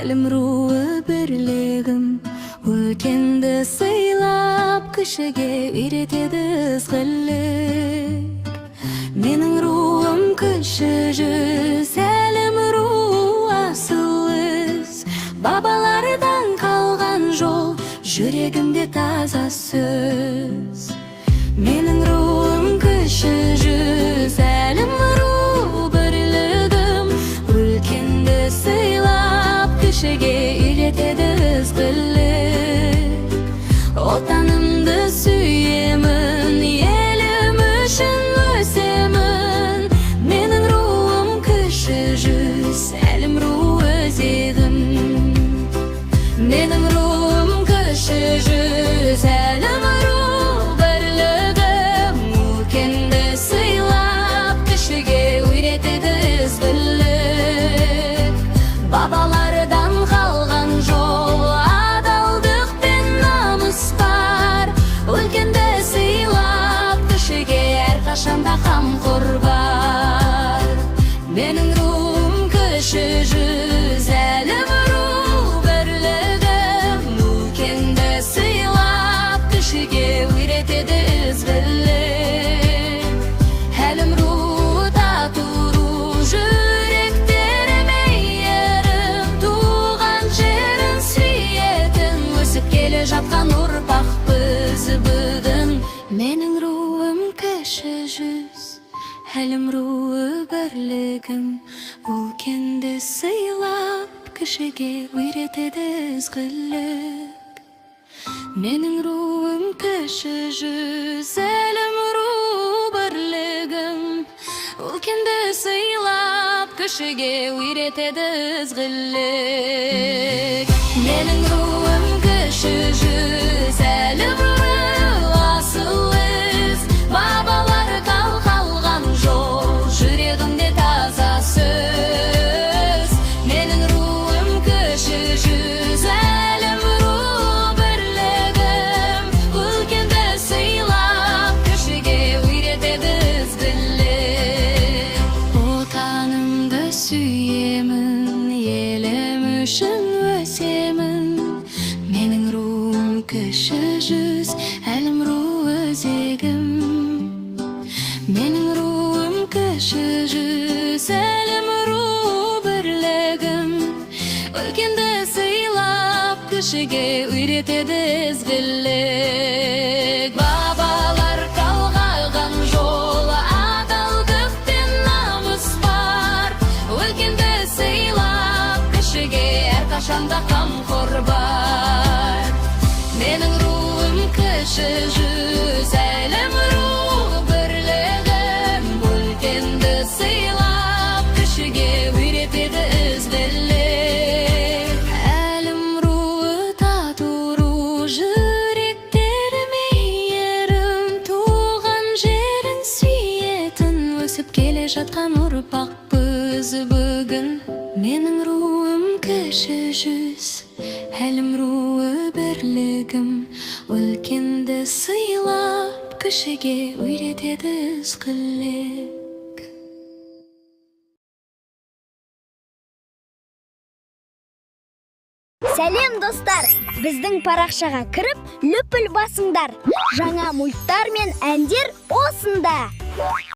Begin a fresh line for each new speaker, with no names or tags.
әлім руы бірлігім. Өлкенді сыйлап, кішіге үйретеді ізгілік. Менің руым кіші жүз, әлім руы асыл із. Бабалардан қалған жол, жүрегімде таза сөз. Менің руым кіші жүз, әлім руы бірлігім. Өлкенді сыйлап, кішіге үйретеді ізгілік. Отанымды сүйемін, елім үшін өсемін. Менің руым кіші жүз, әлім руы өзегім. Менің руым кіші жүз, әлім руы бірлігім. Өлкенді сыйлап, кішіге үйретеді ізгілік. Бабалардан қалған жол, адалдық пен намыс бар. Өлкенді сыйлап, кішіге әрқашанда қамқор бар. Менің руым кіші жүз, әлім руы бірлігім. Өлкенді сыйлап, кішіге үйретеді ізгілік. Әлім руы тату ру, жүректері мейірім. Туған жерін сүйетін, өсіп келе жатқан ұрпақпыз бүгін. Менің руым кіші жүз, әлім руы бірлігім. Өлкенді сыйлап, кішіге үйретеді ізгілік. Менің руым кіші жүз, әлім руы бірлігім. Өлкенді сыйлап, кішіге үйретеді ізгілік. Менің руым кіші жүз, әлім руы асыл із. Бабалар қалған жол, жүрегімде таза сөз. Менің руым кіші жүз, әлім руы бірлігім. Өлкенді сыйлап, кішіге үйретеді ізгілік. Отанымды сүйемін, елім үшін өсемін. Менің руым кіші жүз, әлім руы өзегім. Менің руым кіші жүз, әлім руы бірлігім. Өлкенді сыйлап, кішіге үйретеді ізгілік. Бабалар қалған жол, адалдық пен намыс бар. Өлкенді сыйлап, кішіге әрқашанда қамқор бар. Менің руым кіші жүз, әлім руы бірлігім. Өлкенді сыйлап, кішіге үйретеді ізгілік. Әлім руы тату ру, жүректері мейірім. Туған жерін сүйетін, өсіп келе жатқан ұрпақпыз бүгін. Менің руым кіші жүз, әлім руы бірлігім. Өлкенді сыйлап, кішіге үйретеді ізгілік.
Сәлем достар! Біздің парақшаға кіріп, лүпіл басыңдар. Жаңа мульттар мен әндер осында.